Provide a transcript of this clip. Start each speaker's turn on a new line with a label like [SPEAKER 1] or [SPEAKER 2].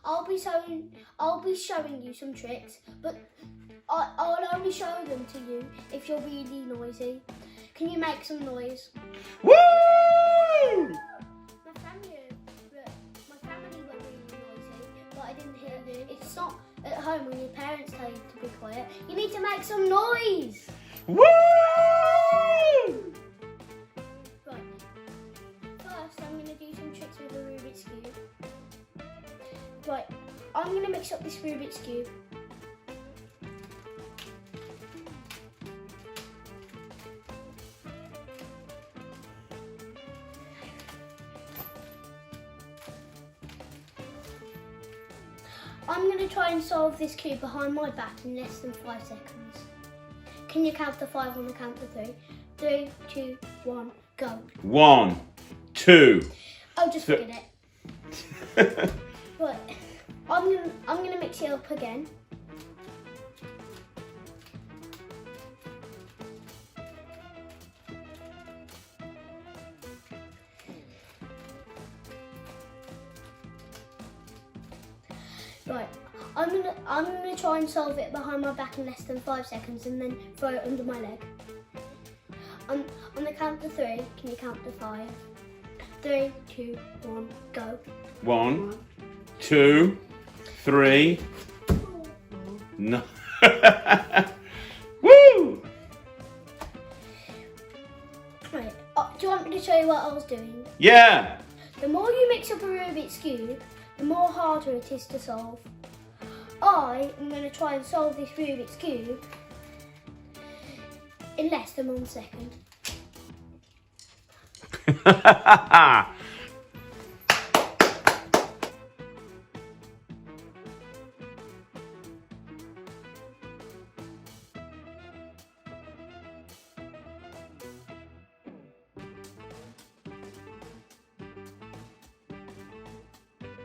[SPEAKER 1] I'll be showing you some tricks, but I'll only show them to you if you're really noisy. Can you make some noise?
[SPEAKER 2] Woo!
[SPEAKER 1] My family were really noisy, but I didn't hear them. It's not at home when your parents tell you to be quiet. You need to make some noise.
[SPEAKER 2] Woo!
[SPEAKER 1] Right. First, I'm going to do some tricks with a Rubik's Cube. Right. I'm going to mix up this Rubik's Cube. I'm going to try and solve this cube behind my back in less than 5 seconds. Can you count to 5 on the count to 3? 3, 2, 1, go.
[SPEAKER 2] 1, 2.
[SPEAKER 1] Oh, just forget it. Right, I'm gonna mix it up again. Right, I'm gonna try and solve it behind my back in less than 5 seconds and then throw it under my leg. On the count to 3, can you count to 5? 3, 2, 1, go.
[SPEAKER 2] 1, 2, 3. No. Woo!
[SPEAKER 1] Right, do you want me to show you what I was doing?
[SPEAKER 2] Yeah.
[SPEAKER 1] The more you mix up a Rubik's Cube, the more harder it is to solve. I am going to try and solve this Rubik's Cube in less than 1 second.